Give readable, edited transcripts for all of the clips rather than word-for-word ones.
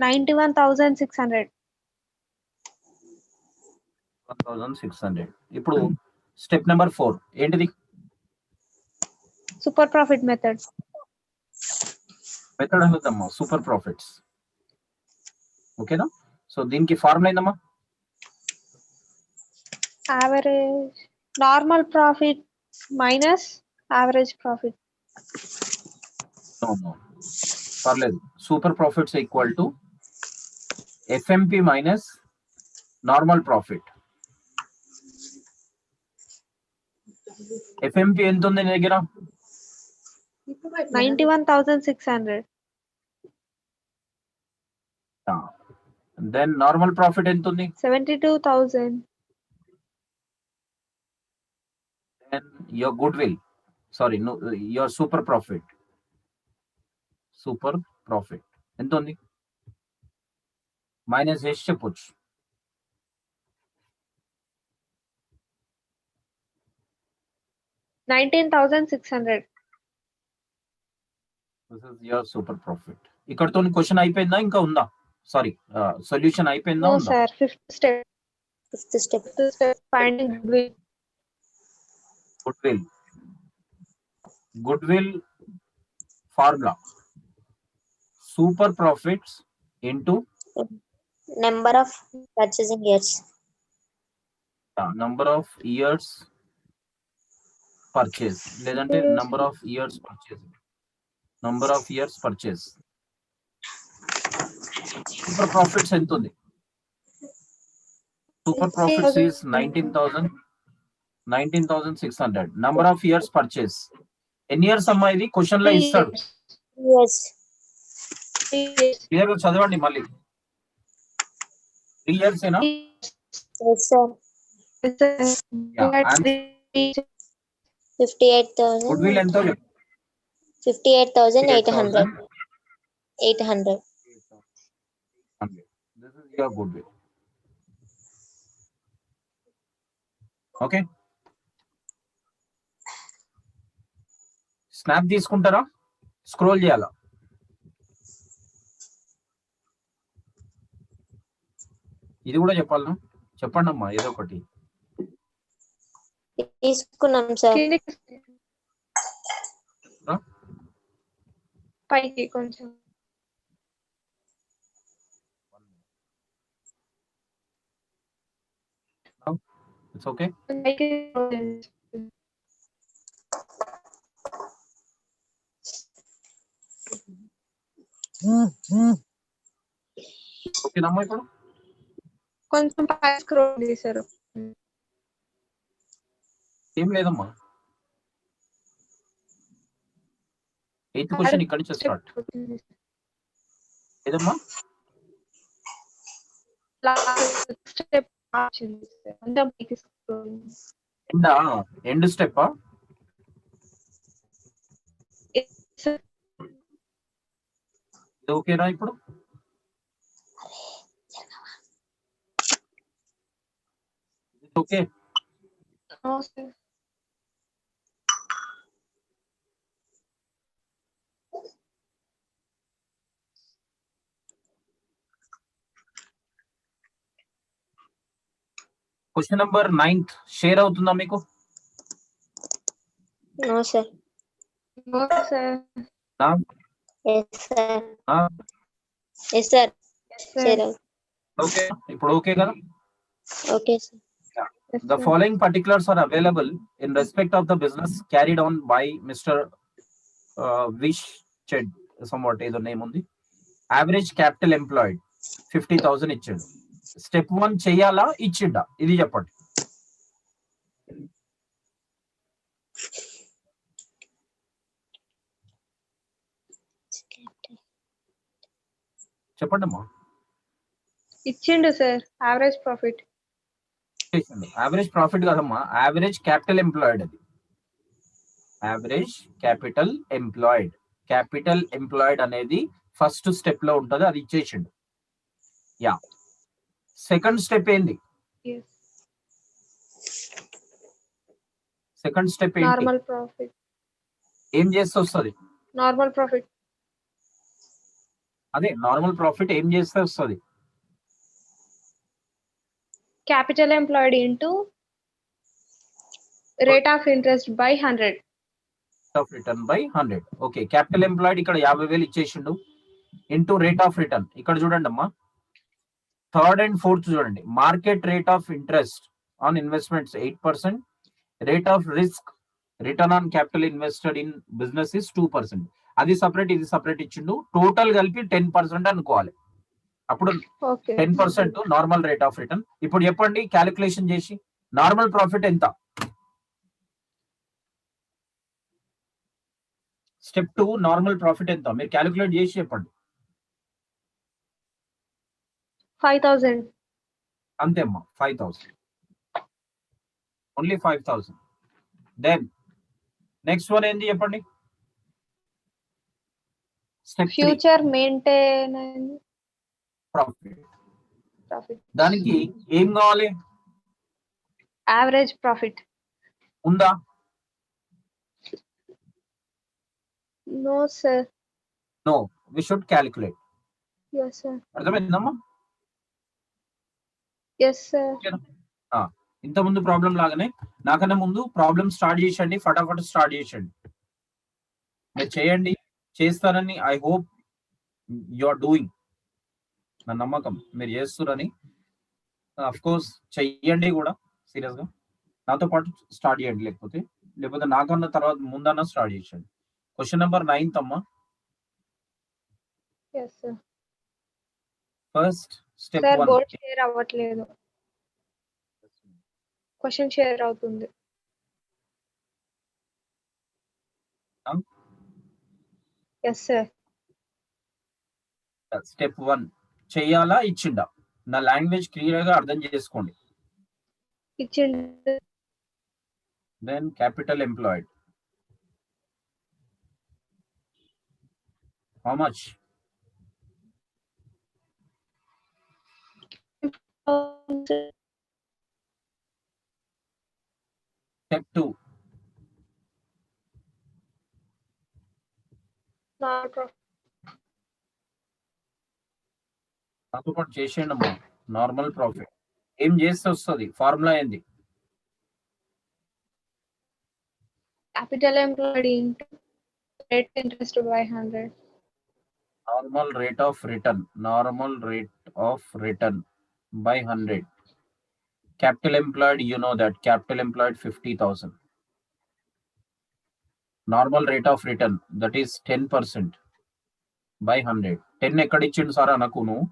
91,600. 1,600. ఇప్పుడు step number 4 ఏంటిది? Super profit method. Method అనుకుందామా, సూపర్ ప్రాఫిట్స్. ఓకేనా? సో దీనికి ఫార్ములా ఏందమ్మా? Average normal profit minus average profit. పర్లేదు. Super profits equal to FMP minus normal profit. FMP ఎంత ఉంది నీ దగ్గర? 91,600. దెన్ నార్మల్ ప్రాఫిట్ ఎంత ఉంది? 72,000. Then your goodwill, sorry your super profit ఎంత ఉంది? మైనస్ చేసి చెప్పొచ్చు. $19,600. This is your super profit. ఇక్కడతో క్వశ్చన్ అయిపోయిందా ఇంకా ఉందా? సారీ, సొల్యూషన్ అయిపోయిందా? No sir, fifth step. Finding goodwill. Goodwill formula: super profits into number of purchasing years. Number of years purchase లేదంటే number of years purchase. Super profits ఎంత ఉంది? Super profits is 19,600. Number of years purchase ఎన్ని years అమ్మా? ఇది question లో ఇస్తాడు. Yes. Clear గా చదవండి మళ్ళీ. 3 years ఏనా? Yes sir. 58,000. Goodwill ఎంతో? 58,800. 800. This is your goodwill. Okay. Snap తీసుకుంటారా? స్క్రోల్ చేయాలా? ఇది కూడా చెప్పాలనా? చెప్పండి అమ్మా ఏదో ఒకటి. తీసుకున్నాం సార్. పైకి కొంచెం. It's okay. ఓకే నమ్మా ఇప్పుడు కొంచెం పైకి స్క్రోల్ చేశారు. ఏం లేదమ్మా. 8th క్వశ్చన్ ఇక్కడ నుంచి స్టార్ట్. ఏదమ్మా? స్టెప్ ఆప్షన్ కొంచెం పైకి స్క్రోల్. ఎండ్ స్టెప్ ఓకేనా ఇప్పుడు? Okay. Question number 9th share అవుతుందా మీకు? No sir. No sir. Yes sir. Yes sir. Share. Okay ఇప్పుడు ఓకే కదా? Okay sir. The following particulars are available in respect of the business carried on by Mr. Vish Ched, somewhat ఏదో name ఉంది. Average capital employed 50,000 ఇచ్చాడు. Step 1 చెయ్యాలా ఇచ్చిండా? ఇది చెప్పండి. చెప్పండి అమ్మా. ఇచ్చిండు sir. Average profit. Average profit కాదమ్మా, యావరేజ్ క్యాపిటల్ ఎంప్లాయిడ్. అది average capital employed. Capital employed అనేది ఫస్ట్ స్టెప్ లో ఉంటది, అది ఇచ్చేసిండు. యా. సెకండ్ స్టెప్ ఏంది? సెకండ్ స్టెప్ ఏంటి? Normal profit. ఏం చేస్తే వస్తుంది? Normal profit. అదే నార్మల్ ప్రాఫిట్ ఏం చేస్తే వస్తుంది? Capital employed into rate of interest by 100. Of written by 100. Okay, capital employed ఇక్కడ 50,000 ఇచ్చేసిండు ఇంటూ రేట్ ఆఫ్ రిటర్న్. ఇక్కడ చూడండి అమ్మా, థర్డ్ అండ్ ఫోర్త్ చూడండి. Market rate of interest on investments 8%, rate of risk return on capital invested in business is 2%. అది separate, ఇది separate ఇచ్చిండు. Total కలిపి 10% అనుకోవాలి. అప్పుడు Okay. 10% normal rate of return. ఇప్పుడు చెప్పండి క్యాలిక్యులేషన్ చేసి నార్మల్ ప్రాఫిట్ ఎంత? స్టెప్ 2 నార్మల్ ప్రాఫిట్ ఎంత మీరు క్యాలిక్యులేట్ చేసి చెప్పండి. 5,000. అంతే అమ్మా, 5,000, ఓన్లీ 5,000. దెన్ నెక్స్ట్ వన్ ఏంది చెప్పండి? Step 3 Future maintenance profit. profit. దానికి ఏం కావాలి? Average profit. ఉందా? No, sir. No, we should calculate. Yes, sir. అర్థమైందమ్మా? Yes, sir. ఇంత ముందు ప్రాబ్లం లాగానే నాకన్నా ముందు ప్రాబ్లం స్టార్ట్ చేయండి, ఫటాఫట్ స్టార్ట్ చేయండి. మీరు చేయండి, చేస్తారని I hope you are doing. నా నమ్మకం మీరు చేస్తారని. అఫ్ కోర్స్ చెయ్యండి కూడా సీరియస్ గా, నాతో పాటు స్టార్ట్ చేయండి. లేకపోతే నాకన్నా తర్వాత ముందన్నా స్టార్ట్ చేయండి. క్వశ్చన్ నెంబర్ 9 అమ్మా. Yes, sir. First step Sir, 1. board share అవ్వట్లేదు. Question share అవుతుంది. Yes, sir. స్టెప్ 1 చెయ్యాలా ఇచ్చిండా? నా లాంగ్వేజ్ క్లియర్ గా అర్థం చేసుకోండి. ఇచ్చిండు. Then capital employed how much? Step 2 నాతో పాటు చేసేయండి అమ్మా. నార్మల్ ప్రాఫిట్ ఏం చేస్తే వస్తుంది? ఫార్ములా ఏంది? Capital employed into rate interest by 100. Normal rate of return, normal rate of written by 100. Capital employed, you know that capital employed 50,000. Normal rate of return that is 10% by 100. 10 ఎక్కడ ఇచ్చిండు సారా నాకు? నువ్వు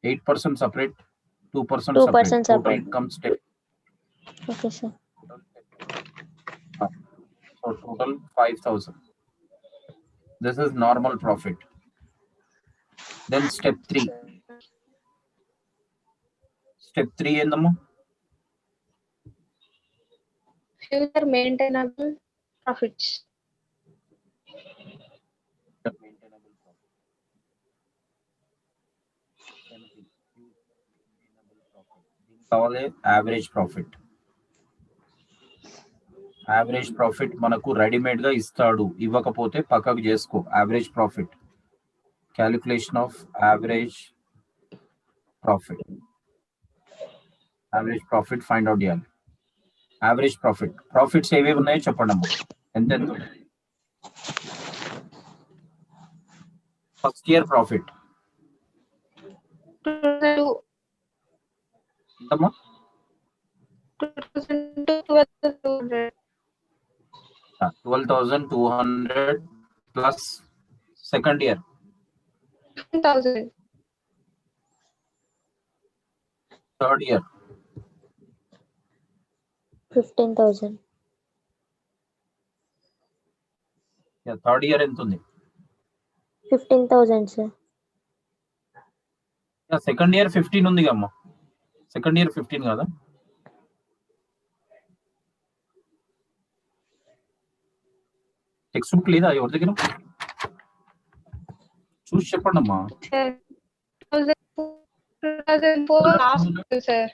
8% separate, 2% 2% separate. Total separate. Come step. Okay, sir. So total 5,000. This is normal profit. Then step 3. Step 3 ఏందమ్మా? Future maintainable profits. కావాలి average profit. Average profit మనకు readymade గా ఇస్తాడు, ఇవ్వకపోతే పక్కకు చేసుకో. Average profit, calculation of average profit. Average profit find out చేయాలి. Average profit, profits ఏవేవి ఉన్నాయో చెప్పండి అమ్మా. ఎంత first year profit 12,200 plus second year 15,000. Third year 15,000. Third year ఎంత ఉంది? 15,000, sir. సెకండ్ ఇయర్ 15 ఉంది అమ్మా. సెకండ్ ఇయర్ 15 కదా? టెక్స్ట్ బుక్ లేదా ఎవరి దగ్గర? చూసి చెప్పండి అమ్మా. 2004 last year, sir.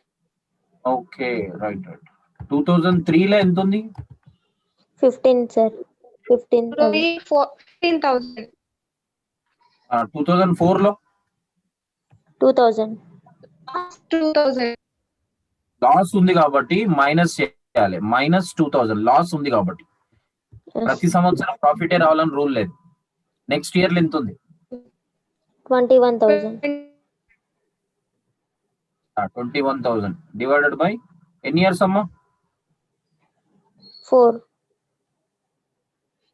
Okay, right. 2003 లో ఎంత ఉంది? 15, sir. 15,000. 15,000. 2004 లో 2000. 2000. లాస్ ఉంది కాబట్టి మైనస్ చేయాలి. -2000 లాస్ ఉంది కాబట్టి. Yes. ప్రతి సంవత్సరం ప్రాఫిటే రావాలని రూల్ లేదు. నెక్స్ట్ ఇయర్ ఎంత ఉంది? 21,000. 21,000 డివైడెడ్ బై ఎన్ని ఇయర్స్ అమ్మా? 4.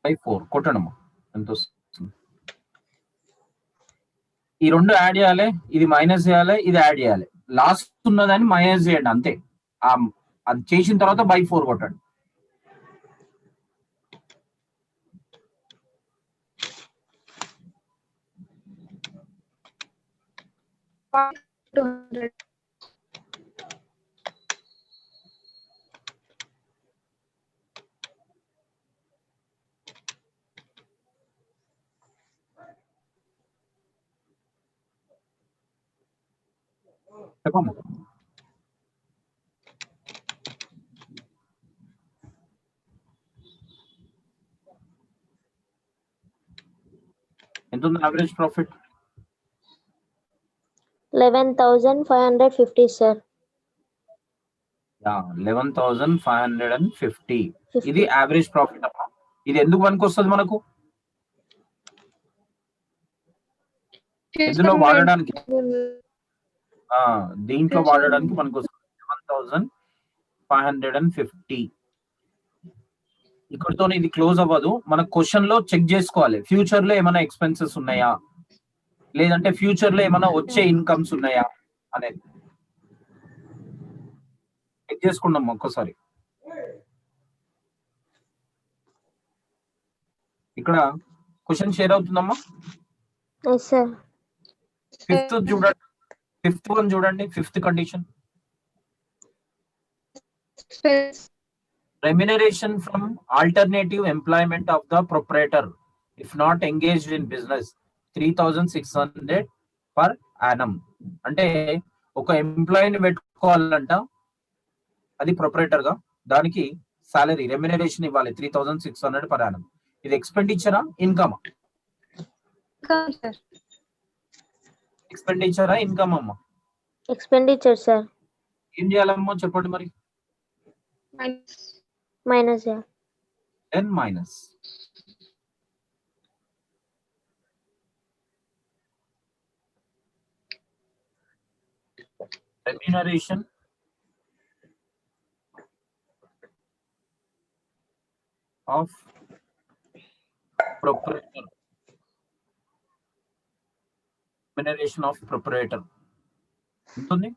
బై 4 కొట్టడమ్మా. ఎంత వస్తుంది? ఈ రెండు యాడ్ చేయాలి, ఇది మైనస్ చేయాలి, ఇది యాడ్ చేయాలి. లాస్ ఉన్నదాన్ని మైనస్ చేయండి అంతే. అది చేసిన తర్వాత బై 4 కొట్టండి. $200. చెప్పమ్మా. ఎంత ఉంది యావరేజ్ ప్రాఫిట్? 11,550, sir. 11,550 ఇది యావరేజ్ ప్రాఫిట్ అమ్మా. ఇది ఎందుకు పనికి వస్తుంది మనకు? ఎందులో వాడడానికి? దీంట్లో వాడడానికి మనకు వస్తుంది 11,550. ఇక్కడతో ఇది క్లోజ్ అవ్వదు. మన క్వశ్చన్ లో చెక్ చేసుకోవాలి, ఫ్యూచర్ లో ఏమైనా ఎక్స్పెన్సెస్ ఉన్నాయా, లేదంటే ఫ్యూచర్ లో ఏమైనా వచ్చే ఇన్కమ్స్ ఉన్నాయా అనేది చెక్ చేసుకుందాం ఒక్కసారి. ఇక్కడ క్వశ్చన్ షేర్ అవుతుందమ్మా. Yes, sir. ఫిఫ్త్ చూడండి, ఫిఫ్త్ వన్ చూడండి. Fifth condition, remuneration from alternative employment of the proprietor if not engaged in business 3,600 per annum. అంటే ఒక ఎంప్లాయీని పెట్టుకోవాలంట, అది ప్రొపరేటర్ గా, దానికి సాలరీ రెమ్యునరేషన్ ఇవ్వాలి 3,600 per annum. ఇది ఎక్స్పెండిచరా ఇన్కమ్? ఎక్స్పెండిచరా ఇన్కమ్ అమ్మా? Expenditure, sir. ఏం చేయాలమ్మా చెప్పండి మరి? Minus, yeah. Then minus. Remuneration of proprietor. Remuneration of proprietor. ఉంటుంది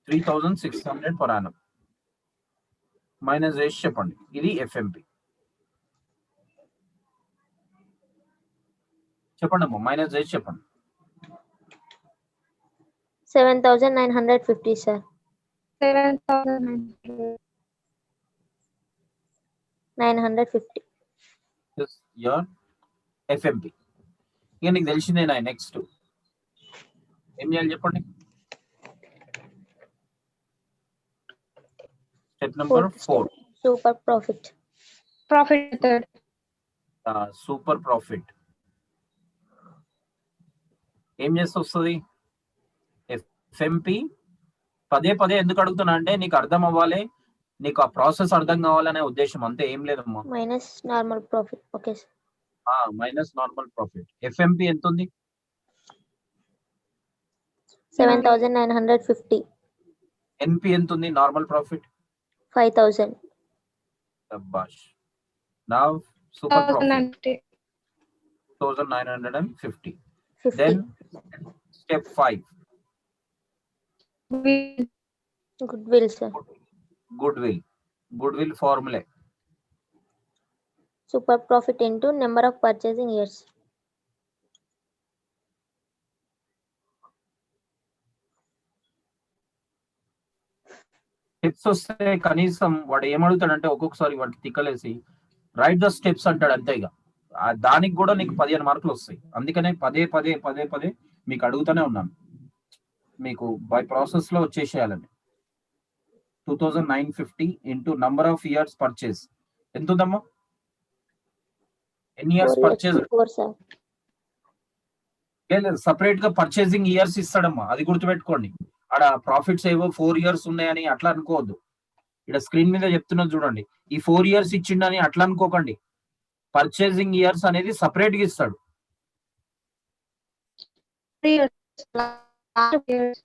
3,600 per annum. మైనస్ చేసి చెప్పండి. ఇది ఎఫ్ఎంపి. చెప్పండి అమ్మా, మైనస్ చేసి చెప్పండి. 7,950, sir. 950. your FMP. ఇక నీకు తెలిసిందేనా? నెక్స్ట్ ఏం చేయాలి చెప్పండి? Step number 4, Super profit. Profit method. Super profit. ఏం చేస్తే వస్తుంది? ఎఫ్ఎంపి. పదే పదే ఎందుకు అడుగుతున్నా అంటే నీకు అర్థం అవ్వాలి, నీకు ఆ ప్రాసెస్ అర్థం కావాలనే ఉద్దేశం, అంతే, ఏం లేదమ్మా. Minus normal profit. Okay, sir. Minus normal profit. FMP ఎంత ఉంది? 7,950. ఎన్పి ఎంత ఉంది? Normal profit 5,000. శభాష్. Now super profit 1,950. 2,950. Then step 5, Goodwill, sir. goodwill. Goodwill formula. Super profit into number of purchasing years. Steps వస్తే కనీసం వాడు ఏమడుగుతాడంటే ఒక్కొక్కసారి వాడికి తిక్కలేసి రైట్ ద స్టెప్స్ అంటాడు అంతే. ఇక దానికి కూడా నీకు 15 మార్కులు వస్తాయి. అందుకనే పదే పదే పదే పదే మీకు అడుగుతూనే ఉన్నాను, మీకు బై ప్రాసెస్ లో వచ్చేసేయాలని. 2,950 into number of years purchase ఎంత ఉందమ్మా? ఎన్ని ఇయర్స్ 4 years పర్చేస్? 4, sir. లేదు సపరేట్ గా పర్చేసింగ్ ఇయర్స్ ఇస్తాడమ్మా, అది గుర్తుపెట్టుకోండి. ఆడ ప్రాఫిట్స్ ఏవో 4 years ఉన్నాయని అట్లా అనుకోవద్దు. ఇక్కడ స్క్రీన్ మీద చెప్తున్నది చూడండి, ఈ 4 years ఇచ్చిండని అట్లా అనుకోకండి. పర్చేసింగ్ ఇయర్స్ అనేది సపరేట్ గా ఇస్తాడు. 3 years. Last years.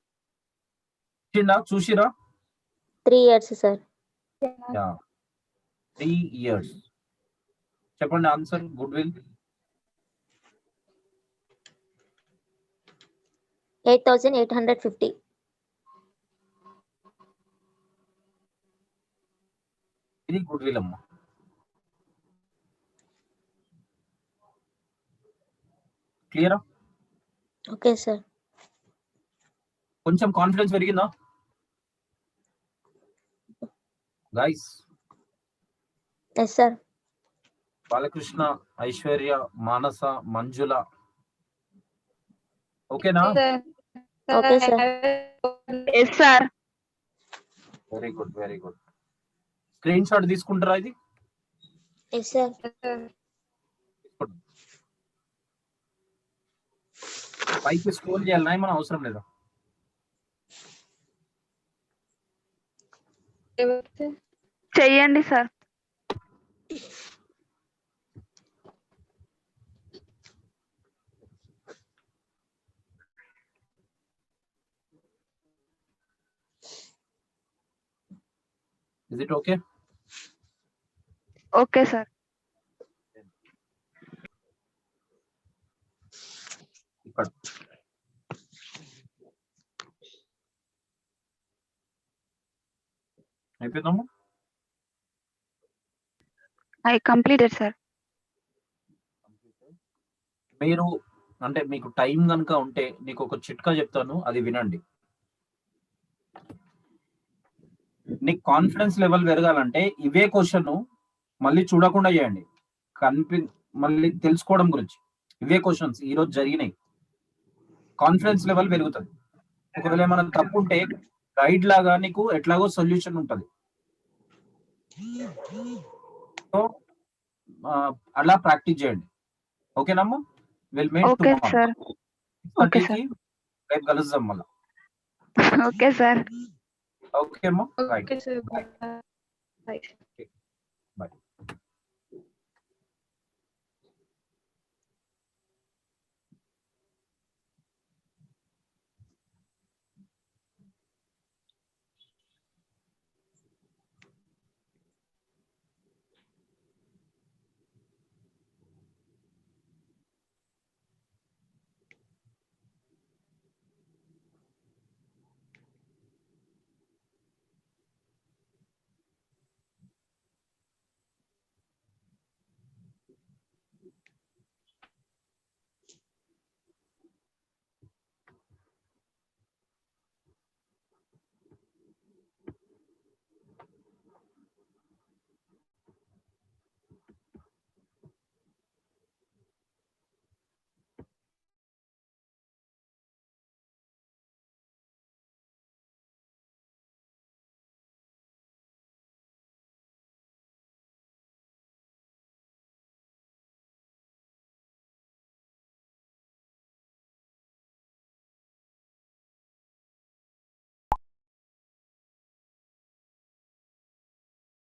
ఇచ్చిండా చూసిరా? 3 years, sir. 3 years. చెప్పండి ఆన్సర్. Goodwill 8,850. ఇది గుడ్ విల్ అమ్మా. క్లియరా? Okay, sir. కొంచెం కాన్ఫిడెన్స్ పెరిగిందా గైస్? Yes, sir. బాలకృష్ణ, ఐశ్వర్య, మానస, మంజుల, ఓకేనా? Okay, sir. Yes, sir. Very good, very good. Screenshot తీసుకుంటారా? ఇది Yes, sir. పైకి స్క్రోల్ చేయాలన్నా ఏమైనా అవసరం లేదా? చెయ్యండి sir. Is it okay? Okay sir. ఇక్కడ అయిపోయిందమ్మా. I completed sir. మీరు అంటే మీకు టైం కనుక ఉంటే నీకు ఒక చిట్కా చెప్తాను, అది వినండి. నీకు కాన్ఫిడెన్స్ లెవెల్ పెరగాలంటే ఇవే క్వశ్చన్ మళ్ళీ చూడకుండా చేయండి. మళ్ళీ తెలుసుకోవడం గురించి ఇవే క్వశ్చన్స్ ఈ రోజు జరిగినాయి. కాన్ఫిడెన్స్ లెవెల్ పెరుగుతుంది. ఒకవేళ ఏమైనా తప్పు ఉంటే గైడ్ లాగా నీకు ఎట్లాగో సొల్యూషన్ ఉంటుంది. సో అలా ప్రాక్టీస్ చేయండి. ఓకేనమ్మా? Will make okay sir. Okay sir. రేపు కలుద్దాం మళ్ళా. Okay sir. ఓకే అమ్మా, రైట్. Okay sir.